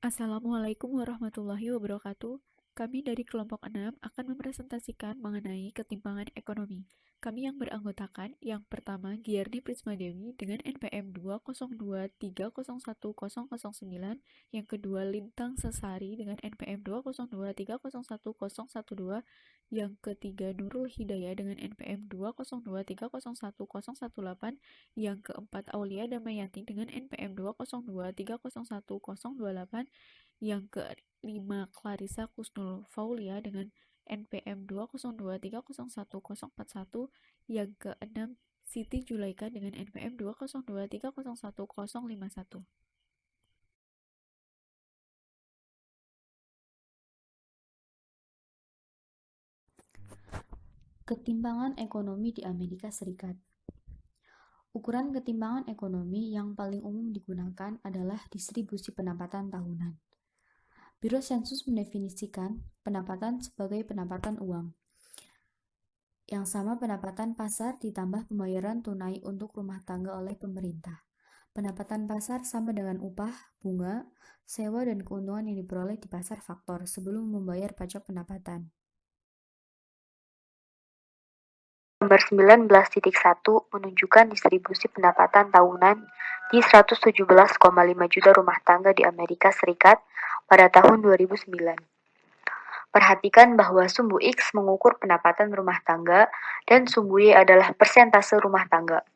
Assalamualaikum warahmatullahi wabarakatuh. Kami dari kelompok 6 akan mempresentasikan mengenai ketimpangan ekonomi. Kami yang beranggotakan, yang pertama Giardi Prismadewi dengan NPM 202301009, yang kedua Lintang Sesari dengan NPM 202301012, yang ketiga Nurul Hidayah dengan NPM 202301018, yang keempat Aulia Damayanti dengan NPM 202301028, yang kelima, Clarissa Kusnul Faulia dengan NPM 202301041. Yang keenam, Siti Julaika dengan NPM 202301051. Ketimpangan ekonomi di Amerika Serikat. Ukuran ketimpangan ekonomi yang paling umum digunakan adalah distribusi pendapatan tahunan. Biro Sensus mendefinisikan pendapatan sebagai pendapatan uang, yang sama pendapatan pasar ditambah pembayaran tunai untuk rumah tangga oleh pemerintah. Pendapatan pasar sama dengan upah, bunga, sewa, dan keuntungan yang diperoleh di pasar faktor sebelum membayar pajak pendapatan. Gambar 19.1 menunjukkan distribusi pendapatan tahunan di 117,5 juta rumah tangga di Amerika Serikat pada tahun 2009. Perhatikan bahwa sumbu X mengukur pendapatan rumah tangga dan sumbu Y adalah persentase rumah tangga.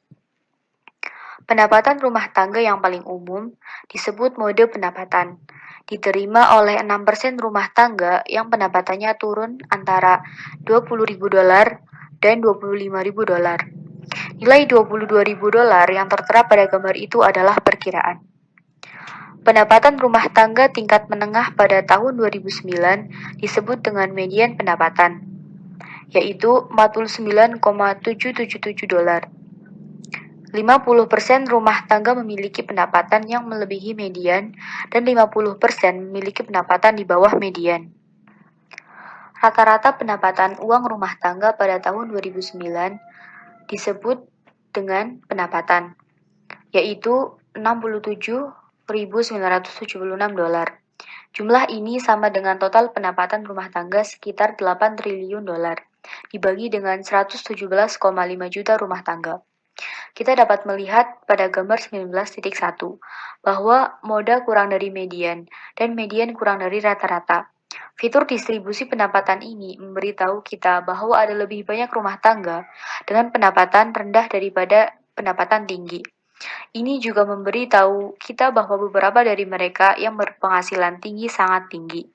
Pendapatan rumah tangga yang paling umum disebut mode pendapatan. Diterima oleh 6% rumah tangga yang pendapatannya turun antara $20.000 dan $25.000. Nilai $22.000 yang tertera pada gambar itu adalah perkiraan. Pendapatan rumah tangga tingkat menengah pada tahun 2009 disebut dengan median pendapatan, yaitu $49,777. 50% rumah tangga memiliki pendapatan yang melebihi median dan 50% memiliki pendapatan di bawah median. Rata-rata pendapatan uang rumah tangga pada tahun 2009 disebut dengan pendapatan, yaitu $67.976. Jumlah ini sama dengan total pendapatan rumah tangga sekitar $8 triliun dibagi dengan 117,5 juta rumah tangga. Kita dapat melihat pada gambar 19.1 bahwa moda kurang dari median dan median kurang dari rata-rata. Fitur distribusi pendapatan ini memberitahu kita bahwa ada lebih banyak rumah tangga dengan pendapatan rendah daripada pendapatan tinggi. Ini juga memberitahu kita bahwa beberapa dari mereka yang berpenghasilan tinggi sangat tinggi.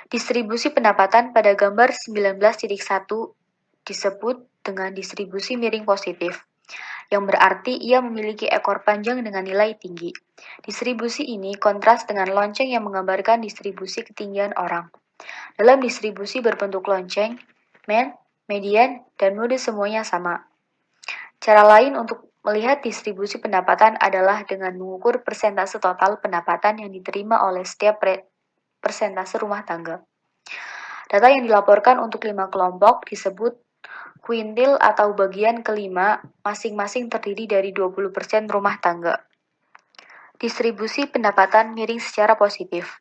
Distribusi pendapatan pada gambar 19.1 disebut dengan distribusi miring positif, yang berarti ia memiliki ekor panjang dengan nilai tinggi. Distribusi ini kontras dengan lonceng yang menggambarkan distribusi ketinggian orang. Dalam distribusi berbentuk lonceng, median, dan mode semuanya sama. Cara lain untuk melihat distribusi pendapatan adalah dengan mengukur persentase total pendapatan yang diterima oleh setiap persentase rumah tangga. Data yang dilaporkan untuk 5 kelompok disebut kuintil atau bagian kelima, masing-masing terdiri dari 20% rumah tangga. Distribusi pendapatan miring secara positif.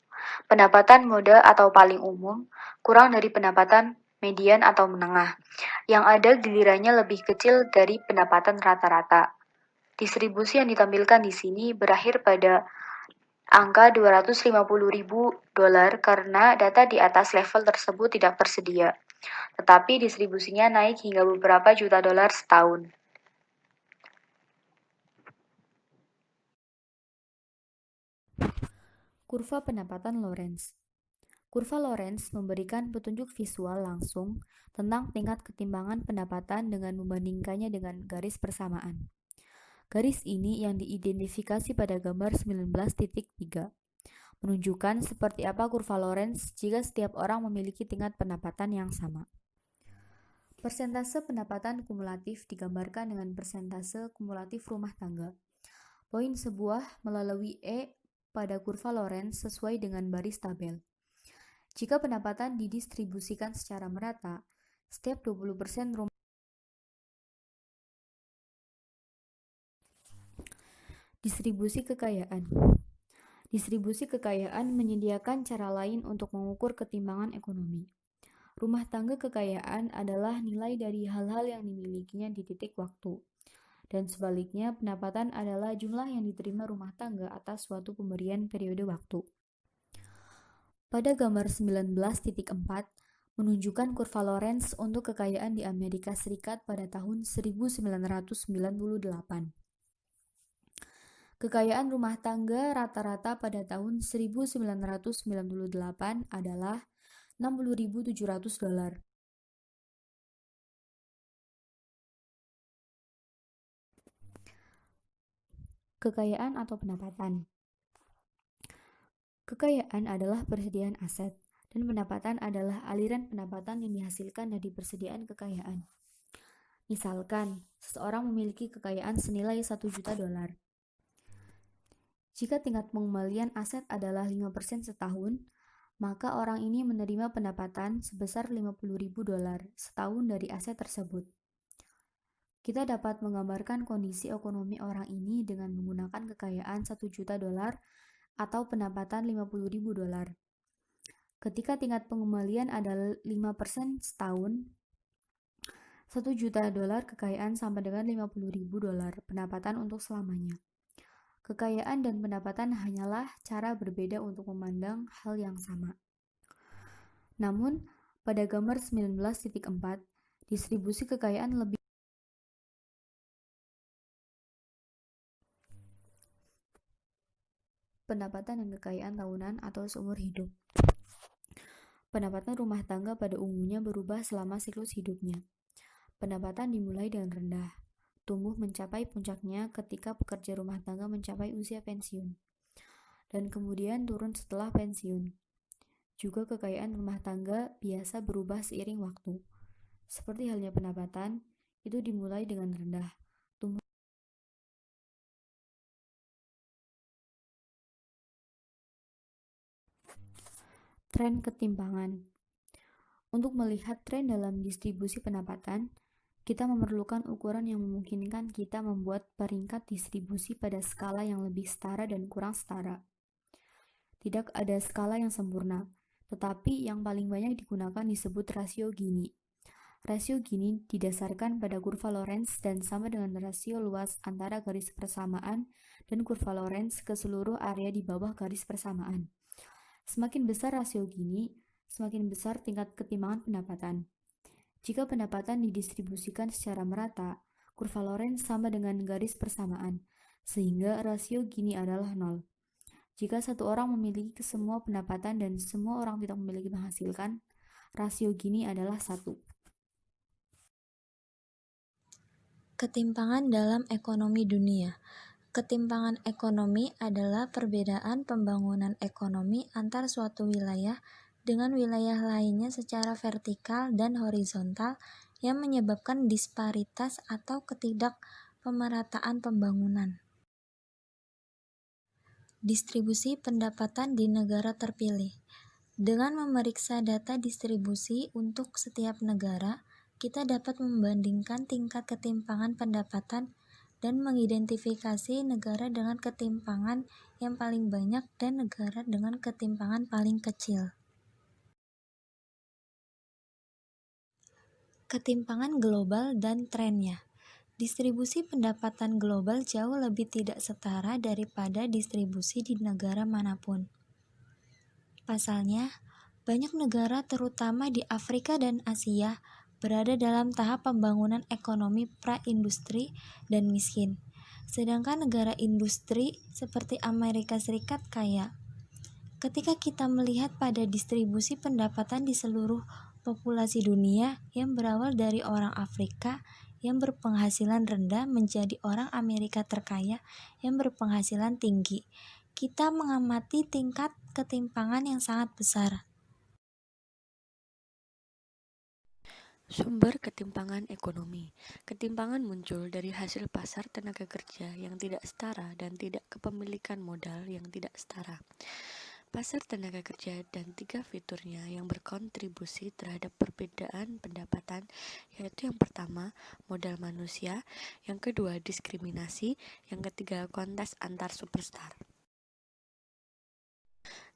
Pendapatan mode atau paling umum kurang dari pendapatan median atau menengah, yang ada gilirannya lebih kecil dari pendapatan rata-rata. Distribusi yang ditampilkan di sini berakhir pada angka $250.000 karena data di atas level tersebut tidak tersedia, tetapi distribusinya naik hingga beberapa juta dolar setahun. Kurva pendapatan Lorenz. Kurva Lorenz memberikan petunjuk visual langsung tentang tingkat ketimpangan pendapatan dengan membandingkannya dengan garis persamaan. Garis ini yang diidentifikasi pada gambar 19.3 menunjukkan seperti apa kurva Lorenz jika setiap orang memiliki tingkat pendapatan yang sama. Persentase pendapatan kumulatif digambarkan dengan persentase kumulatif rumah tangga. Poin sebuah melalui E pada kurva Lorenz sesuai dengan baris tabel. Jika pendapatan didistribusikan secara merata, setiap 20% rumah distribusi kekayaan. Distribusi kekayaan menyediakan cara lain untuk mengukur ketimbangan ekonomi. Rumah tangga kekayaan adalah nilai dari hal-hal yang dimilikinya di titik waktu. Dan sebaliknya, pendapatan adalah jumlah yang diterima rumah tangga atas suatu pemberian periode waktu. Pada gambar 19.4 menunjukkan kurva Lorenz untuk kekayaan di Amerika Serikat pada tahun 1998. Kekayaan rumah tangga rata-rata pada tahun 1998 adalah $60.700. Kekayaan atau pendapatan. Kekayaan adalah persediaan aset, dan pendapatan adalah aliran pendapatan yang dihasilkan dari persediaan kekayaan. Misalkan, seseorang memiliki kekayaan senilai $1 juta. Jika tingkat pengembalian aset adalah 5% setahun, maka orang ini menerima pendapatan sebesar $50.000 setahun dari aset tersebut. Kita dapat menggambarkan kondisi ekonomi orang ini dengan menggunakan kekayaan $1 juta atau pendapatan $50.000. Ketika tingkat pengembalian adalah 5% setahun, $1 juta kekayaan sama dengan $50.000 pendapatan untuk selamanya. Kekayaan dan pendapatan hanyalah cara berbeda untuk memandang hal yang sama. Namun, pada gambar 19.4, distribusi kekayaan lebih pendapatan dan kekayaan tahunan atau seumur hidup. Pendapatan rumah tangga pada umumnya berubah selama siklus hidupnya. Pendapatan dimulai dengan rendah, tumbuh mencapai puncaknya ketika pekerja rumah tangga mencapai usia pensiun, dan kemudian turun setelah pensiun. Juga kekayaan rumah tangga biasa berubah seiring waktu. Seperti halnya pendapatan, itu dimulai dengan rendah, tumbuh. Tren ketimpangan. Untuk melihat tren dalam distribusi pendapatan, kita memerlukan ukuran yang memungkinkan kita membuat peringkat distribusi pada skala yang lebih setara dan kurang setara. Tidak ada skala yang sempurna, tetapi yang paling banyak digunakan disebut rasio Gini. Rasio Gini didasarkan pada kurva Lorenz dan sama dengan rasio luas antara garis persamaan dan kurva Lorenz ke seluruh area di bawah garis persamaan. Semakin besar rasio Gini, semakin besar tingkat ketimbangan pendapatan. Jika pendapatan didistribusikan secara merata, kurva Lorenz sama dengan garis persamaan, sehingga rasio Gini adalah 0. Jika satu orang memiliki semua pendapatan dan semua orang tidak memiliki menghasilkan, rasio Gini adalah 1. Ketimpangan dalam ekonomi dunia. Ketimpangan ekonomi adalah perbedaan pembangunan ekonomi antar suatu wilayah dengan wilayah lainnya secara vertikal dan horizontal yang menyebabkan disparitas atau ketidakpemerataan pembangunan. Distribusi pendapatan di negara terpilih. Dengan memeriksa data distribusi untuk setiap negara, kita dapat membandingkan tingkat ketimpangan pendapatan dan mengidentifikasi negara dengan ketimpangan yang paling banyak dan negara dengan ketimpangan paling kecil. Ketimpangan global dan trennya. Distribusi pendapatan global jauh lebih tidak setara daripada distribusi di negara manapun. Pasalnya, banyak negara terutama di Afrika dan Asia berada dalam tahap pembangunan ekonomi pra-industri dan miskin, sedangkan negara industri seperti Amerika Serikat kaya. Ketika kita melihat pada distribusi pendapatan di seluruh populasi dunia yang berawal dari orang Afrika yang berpenghasilan rendah menjadi orang Amerika terkaya yang berpenghasilan tinggi, kita mengamati tingkat ketimpangan yang sangat besar. Sumber ketimpangan ekonomi. Ketimpangan muncul dari hasil pasar tenaga kerja yang tidak setara dan tidak kepemilikan modal yang tidak setara. Pasar tenaga kerja dan 3 fiturnya yang berkontribusi terhadap perbedaan pendapatan, yaitu yang pertama, modal manusia, yang kedua, diskriminasi, yang ketiga, kontes antar superstar.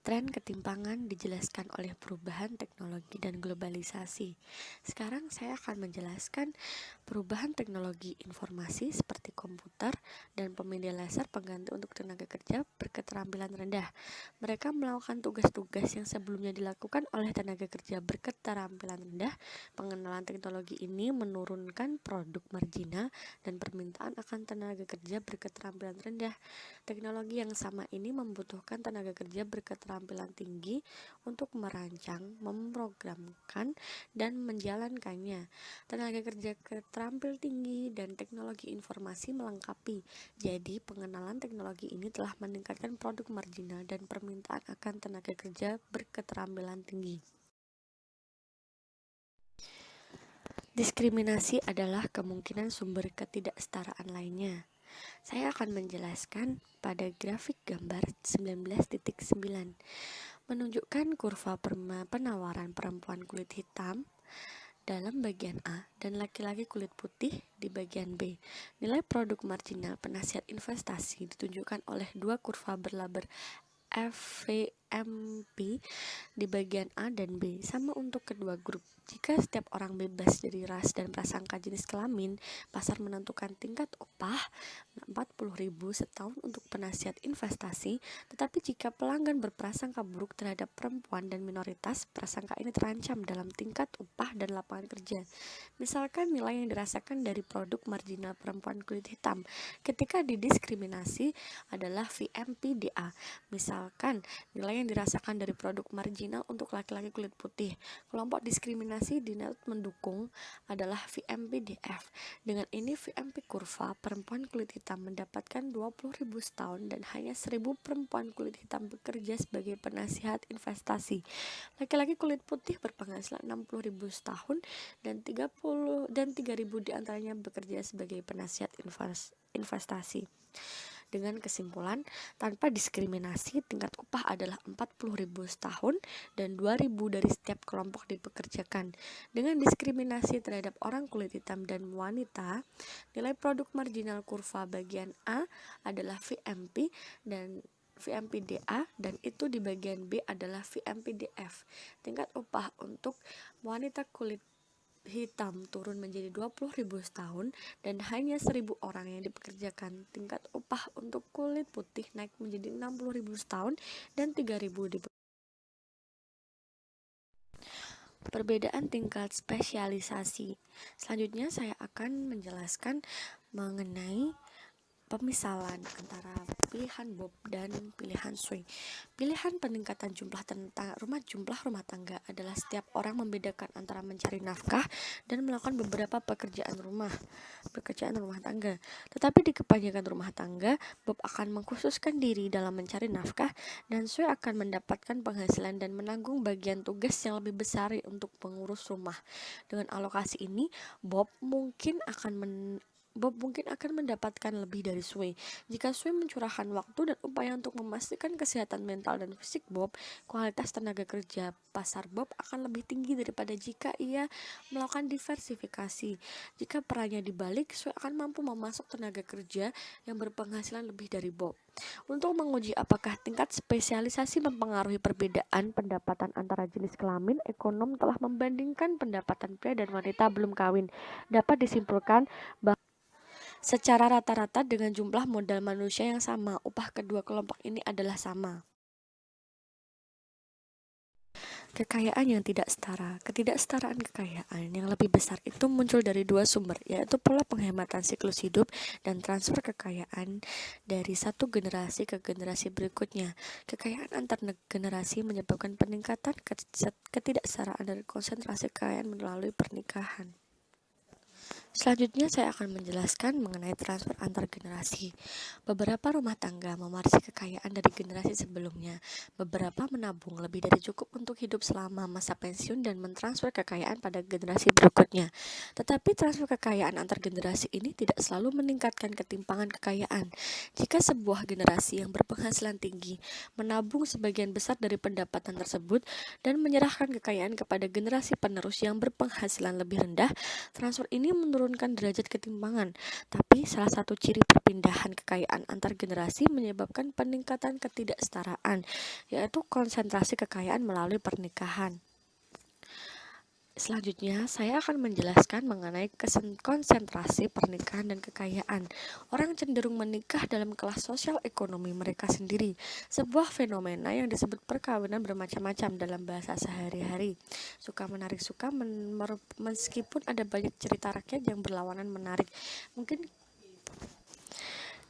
Tren ketimpangan dijelaskan oleh perubahan teknologi dan globalisasi. Sekarang saya akan menjelaskan perubahan teknologi informasi seperti komputer dan pemindai laser pengganti untuk tenaga kerja berketerampilan rendah. Mereka melakukan tugas-tugas yang sebelumnya dilakukan oleh tenaga kerja berketerampilan rendah. Pengenalan teknologi ini menurunkan produk marginal dan permintaan akan tenaga kerja berketerampilan rendah. Teknologi yang sama ini membutuhkan tenaga kerja berketerampilan tinggi untuk merancang, memprogramkan, dan menjalankannya. Tenaga kerja keterampil tinggi dan teknologi informasi melengkapi. Jadi, pengenalan teknologi ini telah meningkatkan produk marginal dan permintaan akan tenaga kerja berketerampilan tinggi. Diskriminasi adalah kemungkinan sumber ketidaksetaraan lainnya. Saya akan menjelaskan pada grafik gambar 19.9 menunjukkan kurva penawaran perempuan kulit hitam dalam bagian A dan laki-laki kulit putih di bagian B. Nilai produk marginal penasihat investasi ditunjukkan oleh dua kurva berlabel FVMP di bagian A dan B, sama untuk kedua grup. Jika setiap orang bebas dari ras dan prasangka jenis kelamin, pasar menentukan tingkat upah 40.000 setahun untuk penasihat investasi, tetapi jika pelanggan berprasangka buruk terhadap perempuan dan minoritas, prasangka ini terancam dalam tingkat upah dan lapangan kerja. Misalkan nilai yang dirasakan dari produk marginal perempuan kulit hitam ketika didiskriminasi adalah VMPDA. Misalkan nilai yang dirasakan dari produk marginal untuk laki-laki kulit putih. Kelompok diskriminasi dinilai mendukung adalah VMPDF. Dengan ini VMP kurva perempuan kulit hitam mendapatkan 20.000 setahun dan hanya 1.000 perempuan kulit hitam bekerja sebagai penasihat investasi. Laki-laki kulit putih berpenghasilan 60.000 setahun dan 3.000 diantaranya bekerja sebagai penasihat investasi. Dengan kesimpulan, tanpa diskriminasi, tingkat upah adalah 40.000 setahun dan 2.000 dari setiap kelompok dipekerjakan. Dengan diskriminasi terhadap orang kulit hitam dan wanita, nilai produk marginal kurva bagian A adalah VMP dan VMPDA dan itu di bagian B adalah VMPDF. Tingkat upah untuk wanita kulit hitam turun menjadi 20.000 setahun dan hanya 1.000 orang yang dipekerjakan. Tingkat upah untuk kulit putih naik menjadi 60.000 setahun dan 3.000 Perbedaan tingkat spesialisasi. Selanjutnya saya akan menjelaskan mengenai pemisalan antara pilihan Bob dan pilihan Sui. Pilihan peningkatan jumlah rumah tangga adalah setiap orang membedakan antara mencari nafkah dan melakukan beberapa pekerjaan rumah tangga. Tetapi di kebanyakan rumah tangga, Bob akan mengkhususkan diri dalam mencari nafkah dan Sui akan mendapatkan penghasilan dan menanggung bagian tugas yang lebih besar untuk mengurus rumah. Dengan alokasi ini, Bob mungkin akan mendapatkan lebih dari Sui. Jika Sui mencurahkan waktu dan upaya untuk memastikan kesehatan mental dan fisik Bob, kualitas tenaga kerja pasar Bob akan lebih tinggi daripada jika ia melakukan diversifikasi. Jika perannya dibalik, Sui akan mampu memasok tenaga kerja yang berpenghasilan lebih dari Bob. Untuk menguji apakah tingkat spesialisasi mempengaruhi perbedaan pendapatan antara jenis kelamin, ekonom telah membandingkan pendapatan pria dan wanita belum kawin. Dapat disimpulkan bahwa secara rata-rata dengan jumlah modal manusia yang sama, upah kedua kelompok ini adalah sama. Kekayaan yang tidak setara. Ketidaksetaraan kekayaan yang lebih besar itu muncul dari dua sumber, yaitu pola penghematan siklus hidup dan transfer kekayaan dari satu generasi ke generasi berikutnya. Kekayaan antar generasi menyebabkan peningkatan ketidaksetaraan dari konsentrasi kekayaan melalui pernikahan. Selanjutnya saya akan menjelaskan mengenai transfer antar generasi. Beberapa rumah tangga mewarisi kekayaan dari generasi sebelumnya. Beberapa menabung lebih dari cukup untuk hidup selama masa pensiun dan mentransfer kekayaan pada generasi berikutnya. Tetapi transfer kekayaan antar generasi ini tidak selalu meningkatkan ketimpangan kekayaan. Jika sebuah generasi yang berpenghasilan tinggi menabung sebagian besar dari pendapatan tersebut dan menyerahkan kekayaan kepada generasi penerus yang berpenghasilan lebih rendah, transfer ini menurut menurunkan derajat ketimpangan, tapi salah satu ciri perpindahan kekayaan antar generasi menyebabkan peningkatan ketidaksetaraan, yaitu konsentrasi kekayaan melalui pernikahan. Selanjutnya, saya akan menjelaskan mengenai konsentrasi pernikahan dan kekayaan. Orang cenderung menikah dalam kelas sosial ekonomi mereka sendiri, sebuah fenomena yang disebut perkawinan bermacam-macam dalam bahasa sehari-hari. Suka menarik suka, meskipun ada banyak cerita rakyat yang berlawanan menarik. Mungkin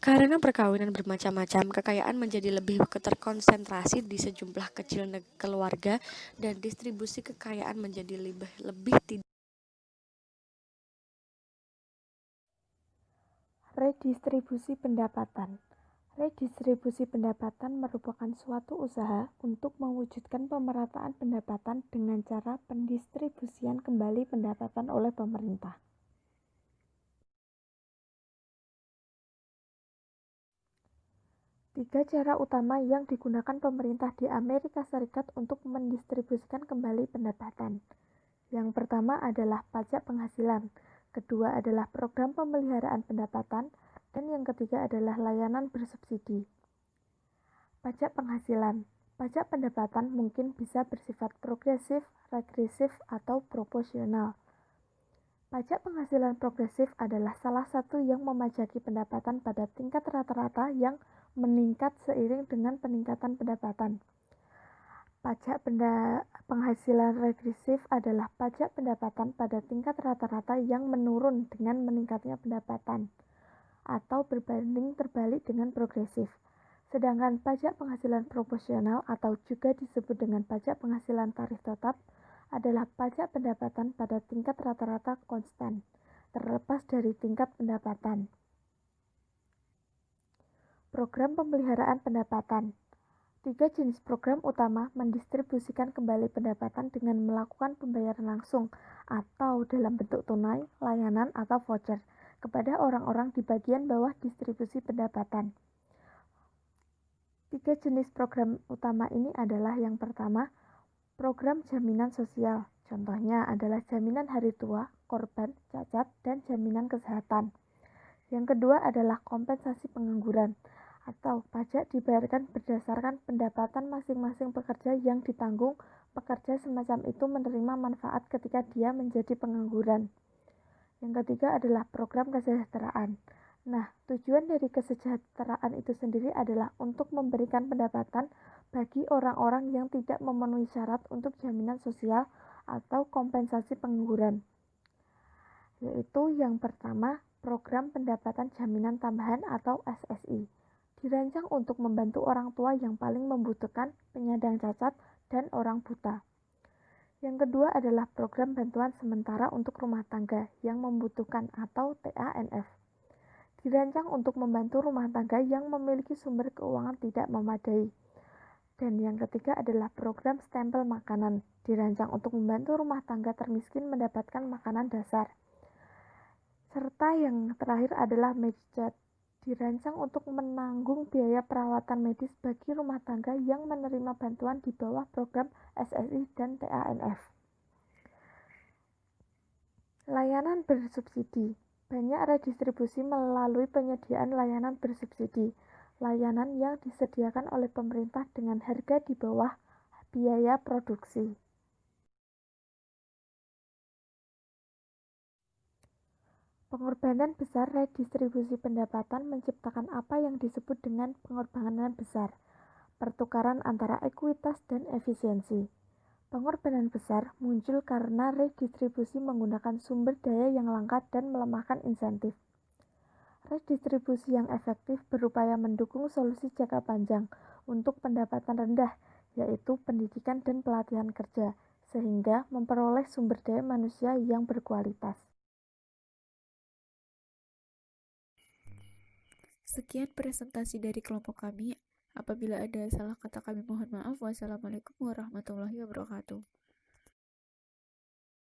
karena perkawinan bermacam-macam, kekayaan menjadi lebih terkonsentrasi di sejumlah kecil keluarga, dan distribusi kekayaan menjadi lebih tidak. Redistribusi pendapatan. Redistribusi pendapatan merupakan suatu usaha untuk mewujudkan pemerataan pendapatan dengan cara pendistribusian kembali pendapatan oleh pemerintah. Tiga cara utama yang digunakan pemerintah di Amerika Serikat untuk mendistribusikan kembali pendapatan. Yang pertama adalah pajak penghasilan, kedua adalah program pemeliharaan pendapatan, dan yang ketiga adalah layanan bersubsidi. Pajak penghasilan. Pajak pendapatan mungkin bisa bersifat progresif, regresif, atau proporsional. Pajak penghasilan progresif adalah salah satu yang memajaki pendapatan pada tingkat rata-rata yang meningkat seiring dengan peningkatan pendapatan. Pajak penghasilan regresif adalah pajak pendapatan pada tingkat rata-rata yang menurun dengan meningkatnya pendapatan, atau berbanding terbalik dengan progresif. Sedangkan pajak penghasilan proporsional atau juga disebut dengan pajak penghasilan tarif tetap adalah pajak pendapatan pada tingkat rata-rata konstan, terlepas dari tingkat pendapatan. Program pemeliharaan pendapatan. Tiga jenis program utama mendistribusikan kembali pendapatan dengan melakukan pembayaran langsung atau dalam bentuk tunai, layanan, atau voucher kepada orang-orang di bagian bawah distribusi pendapatan. Tiga jenis program utama ini adalah yang pertama, program jaminan sosial, contohnya adalah jaminan hari tua, korban, cacat, dan jaminan kesehatan. Yang kedua adalah kompensasi pengangguran, atau pajak dibayarkan berdasarkan pendapatan masing-masing pekerja yang ditanggung pekerja semacam itu menerima manfaat ketika dia menjadi pengangguran. Yang ketiga adalah program kesejahteraan. Nah, tujuan dari kesejahteraan itu sendiri adalah untuk memberikan pendapatan bagi orang-orang yang tidak memenuhi syarat untuk jaminan sosial atau kompensasi pengangguran. Yaitu yang pertama, program pendapatan jaminan tambahan atau SSI. Dirancang untuk membantu orang tua yang paling membutuhkan, penyandang cacat, dan orang buta. Yang kedua adalah program bantuan sementara untuk rumah tangga yang membutuhkan atau TANF. Dirancang untuk membantu rumah tangga yang memiliki sumber keuangan tidak memadai. Dan yang ketiga adalah program stempel makanan, dirancang untuk membantu rumah tangga termiskin mendapatkan makanan dasar. Serta yang terakhir adalah Medicare, dirancang untuk menanggung biaya perawatan medis bagi rumah tangga yang menerima bantuan di bawah program SSI dan TANF. Layanan bersubsidi. Banyak redistribusi melalui penyediaan layanan bersubsidi, layanan yang disediakan oleh pemerintah dengan harga di bawah biaya produksi. Pengorbanan besar. Redistribusi pendapatan menciptakan apa yang disebut dengan pengorbanan besar, pertukaran antara ekuitas dan efisiensi. Pengorbanan besar muncul karena redistribusi menggunakan sumber daya yang langka dan melemahkan insentif. Redistribusi yang efektif berupaya mendukung solusi jangka panjang untuk pendapatan rendah, yaitu pendidikan dan pelatihan kerja, sehingga memperoleh sumber daya manusia yang berkualitas. Sekian presentasi dari kelompok kami. Apabila ada salah kata kami mohon maaf. Wassalamualaikum warahmatullahi wabarakatuh.